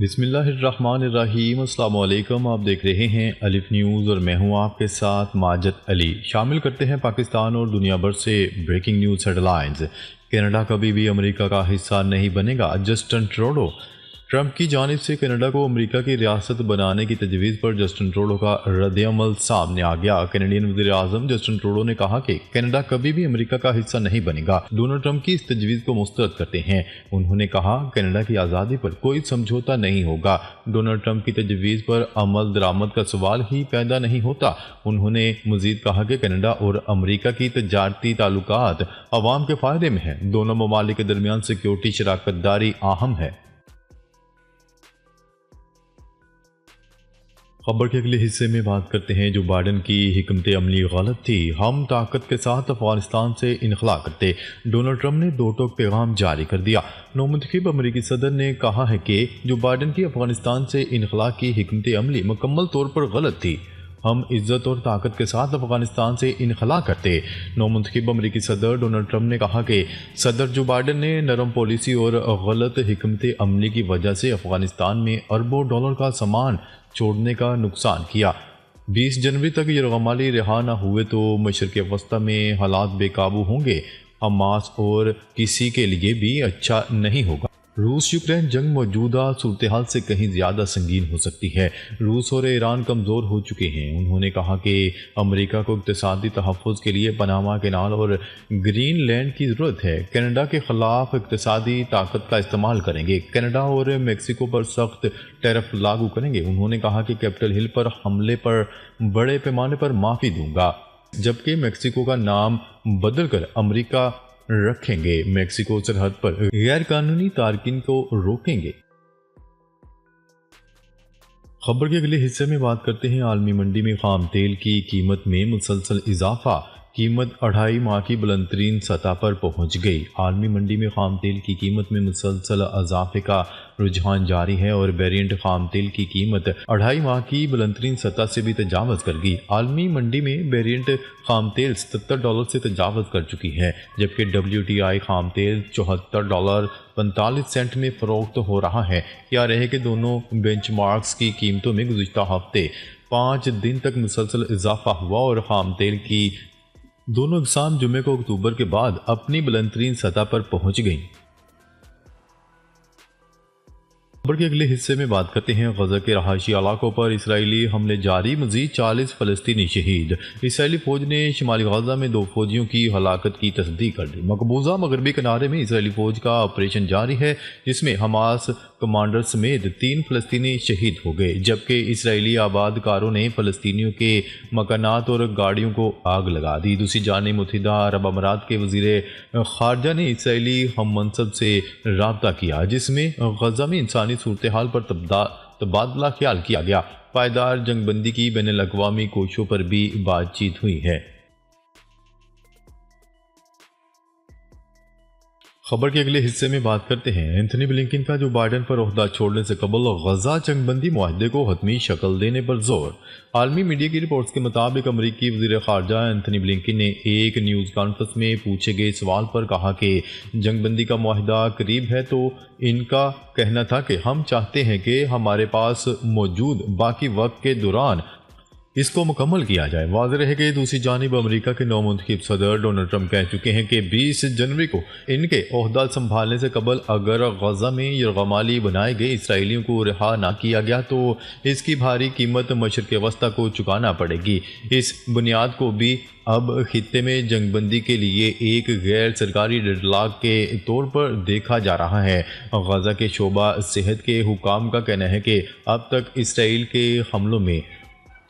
بسم اللہ الرحمن الرحیم۔ السلام علیکم، آپ دیکھ رہے ہیں الف نیوز اور میں ہوں آپ کے ساتھ ماجد علی۔ شامل کرتے ہیں پاکستان اور دنیا بھر سے breaking news headlines. Canada کبھی بھی امریکہ کا حصہ نہیں بنے گا، جسٹن ٹروڈو۔ ٹرمپ کی جانب سے کینیڈا کو امریکہ کی ریاست بنانے کی تجویز پر جسٹن ٹروڈو کا رد عمل سامنے آ گیا۔ کینیڈین وزیر اعظم جسٹن ٹروڈو نے کہا کہ کینیڈا کبھی بھی امریکہ کا حصہ نہیں بنے گا۔ ڈونلڈ ٹرمپ کی اس تجویز کو مسترد کرتے ہیں انہوں نے کہا کینیڈا کی آزادی پر کوئی سمجھوتا نہیں ہوگا۔ ڈونلڈ ٹرمپ کی تجویز پر عمل درآمد کا سوال ہی پیدا نہیں ہوتا۔ انہوں نے مزید کہا کہ کینیڈا اور امریکہ کی تجارتی تعلقات عوام کے فائدے میں ہیں، دونوں ممالک کے درمیان سیکیورٹی شراکت داری اہم ہے۔ خبر کے اگلے حصے میں بات کرتے ہیں جو بائیڈن کی حکمت عملی غلط تھی، ہم طاقت کے ساتھ افغانستان سے انخلا کرتے۔ ڈونلڈ ٹرمپ نے دو ٹوک پیغام جاری کر دیا۔ نومنتخب امریکی صدر نے کہا ہے کہ جو بائیڈن کی افغانستان سے انخلا کی حکمت عملی مکمل طور پر غلط تھی، ہم عزت اور طاقت کے ساتھ افغانستان سے انخلا کرتے۔ نومنتخب امریکی صدر ڈونلڈ ٹرمپ نے کہا کہ صدر جو بائیڈن نے نرم پالیسی اور غلط حکمت عملی کی وجہ سے افغانستان میں اربوں ڈالر کا سامان چھوڑنے کا نقصان کیا۔ 20 جنوری تک یرغمالی رہا نہ ہوئے تو مشرق وسطی میں حالات بے قابو ہوں گے، حماس اور کسی کے لیے بھی اچھا نہیں ہوگا۔ روس یوکرین جنگ موجودہ صورتحال سے کہیں زیادہ سنگین ہو سکتی ہے۔ روس اور ایران کمزور ہو چکے ہیں۔ انہوں نے کہا کہ امریکہ کو اقتصادی تحفظ کے لیے پاناما کینال اور گرین لینڈ کی ضرورت ہے۔ کینیڈا کے خلاف اقتصادی طاقت کا استعمال کریں گے، کینیڈا اور میکسیکو پر سخت ٹیرف لاگو کریں گے۔ انہوں نے کہا کہ کیپٹل ہل پر حملے پر بڑے پیمانے پر معافی دوں گا، جبکہ میکسیکو کا نام بدل کر امریکہ رکھیں گے۔ میکسیکو سرحد پر غیر قانونی تارکین کو روکیں گے۔ خبر کے اگلے حصے میں بات کرتے ہیں عالمی منڈی میں خام تیل کی قیمت میں مسلسل اضافہ، قیمت 2.5 ماہ کی بلند ترین سطح پر پہنچ گئی۔ عالمی منڈی میں خام تیل کی قیمت میں مسلسل اضافے کا رجحان جاری ہے اور بیرنٹ خام تیل کی قیمت 2.5 ماہ کی بلند ترین سطح سے بھی تجاوز کر گئی۔ عالمی منڈی میں بیرنٹ خام تیل $77 سے تجاوز کر چکی ہے، جبکہ WTI خام تیل $74.45 میں فروخت ہو رہا ہے۔ یاد رہے کہ دونوں بینچ مارکس کی قیمتوں میں گزشتہ ہفتے 5 دن تک مسلسل اضافہ ہوا اور خام تیل کی دونوں اقسام جمعے کو اکتوبر کے بعد اپنی بلند ترین سطح پر پہنچ گئیں۔ خبر کے اگلے حصے میں بات کرتے ہیں غزہ کے رہائشی علاقوں پر اسرائیلی حملے جاری، مزید 40 فلسطینی شہید۔ اسرائیلی فوج نے شمالی غزہ میں 2 فوجیوں کی ہلاکت کی تصدیق کر دی۔ مقبوضہ مغربی کنارے میں اسرائیلی فوج کا آپریشن جاری ہے، جس میں حماس کمانڈر سمیت 3 فلسطینی شہید ہو گئے، جبکہ اسرائیلی آباد کاروں نے فلسطینیوں کے مکانات اور گاڑیوں کو آگ لگا دی۔ دوسری جانب متحدہ عرب امارات کے وزیر خارجہ نے اسرائیلی ہم منصب سے رابطہ کیا، جس میں غزہ میں انسانی صورتحال پر تبادلہ خیال کیا گیا۔ پائیدار جنگ بندی کی بین الاقوامی کوششوں پر بھی بات چیت ہوئی ہے۔ خبر کے اگلے حصے میں بات کرتے ہیں اینتھنی بلنکن کا جو بائیڈن پر عہدہ چھوڑنے سے قبل غزہ جنگ بندی معاہدے کو حتمی شکل دینے پر زور۔ عالمی میڈیا کی رپورٹس کے مطابق امریکی وزیر خارجہ اینتھنی بلنکن نے ایک نیوز کانفرنس میں پوچھے گئے سوال پر کہا کہ جنگ بندی کا معاہدہ قریب ہے، تو ان کا کہنا تھا کہ ہم چاہتے ہیں کہ ہمارے پاس موجود باقی وقت کے دوران اس کو مکمل کیا جائے۔ واضح رہے کہ دوسری جانب امریکہ کے نومنتخب صدر ڈونلڈ ٹرمپ کہہ چکے ہیں کہ 20 جنوری کو ان کے عہدہ سنبھالنے سے قبل اگر غزہ میں یرغمالی بنائے گئے اسرائیلیوں کو رہا نہ کیا گیا تو اس کی بھاری قیمت مشرق وسطی کو چکانا پڑے گی۔ اس بنیاد کو بھی اب خطے میں جنگ بندی کے لیے ایک غیر سرکاری ڈیڈ لاک کے طور پر دیکھا جا رہا ہے۔ غزہ کے شعبہ صحت کے حکام کا کہنا ہے کہ اب تک اسرائیل کے حملوں میں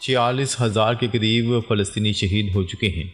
46,000 کے قریب فلسطینی شہید ہو چکے ہیں۔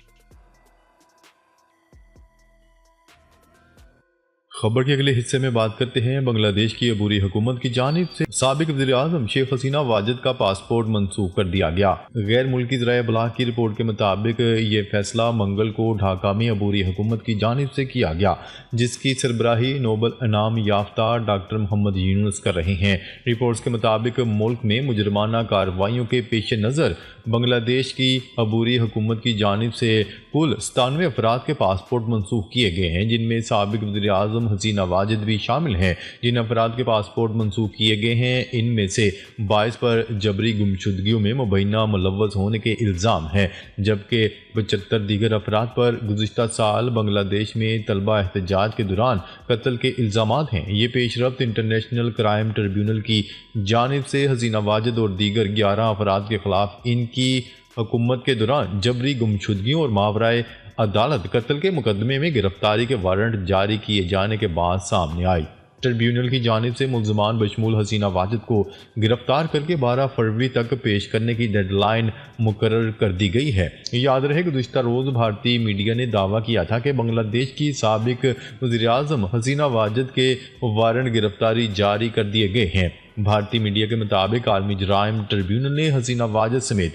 خبر کے اگلے حصے میں بات کرتے ہیں بنگلہ دیش کی عبوری حکومت کی جانب سے سابق وزیر اعظم شیخ حسینہ واجد کا پاسپورٹ منسوخ کر دیا گیا۔ غیر ملکی ذرائع ابلاغ کی رپورٹ کے مطابق یہ فیصلہ منگل کو ڈھاکہ میں عبوری حکومت کی جانب سے کیا گیا، جس کی سربراہی نوبل انعام یافتہ ڈاکٹر محمد یونس کر رہے ہیں۔ رپورٹس کے مطابق ملک میں مجرمانہ کارروائیوں کے پیش نظر بنگلہ دیش کی عبوری حکومت کی جانب سے کل 97 افراد کے پاسپورٹ منسوخ کیے گئے ہیں، جن میں سابق وزیر اعظم حسینہ واجد بھی شامل ہیں۔ جن افراد کے پاسپورٹ منسوخ کیے گئے ہیں ان میں سے 22 پر جبری گمشدگیوں میں مبینہ ملوث ہونے کے الزام ہیں، جبکہ 75 دیگر افراد پر گزشتہ سال بنگلہ دیش میں طلبہ احتجاج کے دوران قتل کے الزامات ہیں۔ یہ پیش رفت انٹرنیشنل کرائم ٹریبیونل کی جانب سے حسینہ واجد اور دیگر 11 افراد کے خلاف ان کی حکومت کے دوران جبری گمشدگیوں اور ماورائے عدالت قتل کے مقدمے میں گرفتاری کے وارنٹ جاری کیے جانے کے بعد سامنے آئی۔ ٹریبیونل کی جانب سے ملزمان بشمول حسینہ واجد کو گرفتار کر کے 12 فروری تک پیش کرنے کی ڈیڈ لائن مقرر کر دی گئی ہے۔ یاد رہے گزشتہ روز بھارتی میڈیا نے دعویٰ کیا تھا کہ بنگلہ دیش کی سابق وزیر اعظم حسینہ واجد کے وارنٹ گرفتاری جاری کر دیے گئے ہیں۔ بھارتی میڈیا کے مطابق عالمی جرائم ٹریبیونل نے حسینہ واجد سمیت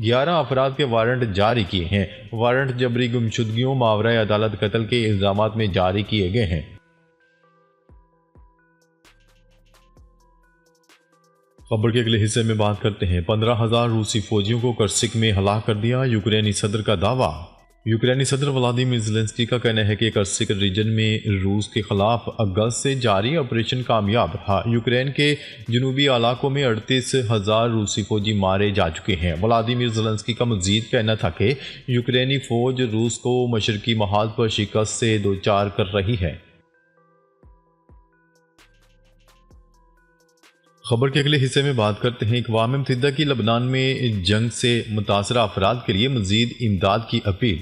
11 افراد کے وارنٹ جاری کیے ہیں۔ وارنٹ جبری گمشدگیوں، ماورائے عدالت قتل کے الزامات میں جاری کیے گئے ہیں۔ خبر کے اگلے حصے میں بات کرتے ہیں 15,000 روسی فوجیوں کو کرسک میں ہلاک کر دیا، یوکرینی صدر کا دعویٰ۔ یوکرینی صدر ولادیمیر زیلنسکی کا کہنا ہے کہ کرسک ریجن میں روس کے خلاف اگست سے جاری آپریشن کامیاب رہا۔ یوکرین کے جنوبی علاقوں میں 38,000 روسی فوجی مارے جا چکے ہیں۔ ولادیمیر زیلنسکی کا مزید کہنا تھا کہ یوکرینی فوج روس کو مشرقی محاذ پر شکست سے دوچار کر رہی ہے۔ خبر کے اگلے حصے میں بات کرتے ہیں اقوام متحدہ کی لبنان میں جنگ سے متاثرہ افراد کے لیے مزید امداد کی اپیل۔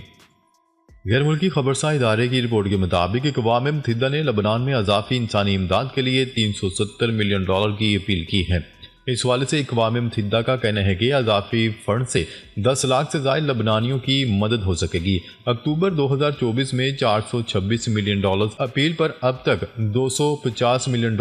غیر ملکی خبرساں ادارے کی رپورٹ کے مطابق اقوام متحدہ نے لبنان میں اضافی انسانی امداد کے لیے $370 ملین کی اپیل کی ہے۔ اس حوالے سے اقوام متحدہ کا کہنا ہے کہ اضافی فنڈ سے 10 لاکھ سے زائد لبنانیوں کی مدد ہو سکے گی۔ اکتوبر 2024 میں $426 ملین اپیل پر اب تک $250 ملین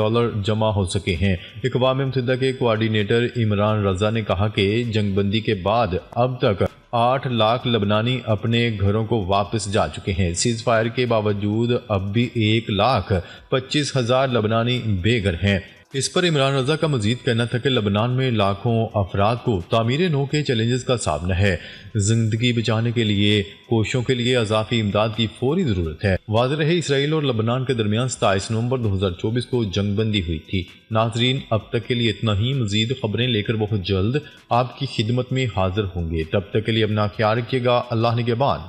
جمع ہو سکے ہیں۔ اقوام متحدہ کے کوارڈینیٹر عمران رضا نے کہا کہ جنگ بندی کے بعد اب تک 8 لاکھ لبنانی اپنے گھروں کو واپس جا چکے ہیں۔ سیز فائر کے باوجود اب بھی 1,25,000 لبنانی بے گھر ہیں۔ اس پر عمران رضا کا مزید کہنا تھا کہ لبنان میں لاکھوں افراد کو تعمیر نو کے چیلنجز کا سامنا ہے۔ زندگی بچانے کے لیے کوششوں کے لیے اضافی امداد کی فوری ضرورت ہے۔ واضح رہے اسرائیل اور لبنان کے درمیان 27 نومبر 2024 کو جنگ بندی ہوئی تھی۔ ناظرین اب تک کے لیے اتنا ہی، مزید خبریں لے کر بہت جلد آپ کی خدمت میں حاضر ہوں گے۔ تب تک کے لیے اپنا خیال رکھیے گا۔ اللہ نگہبان۔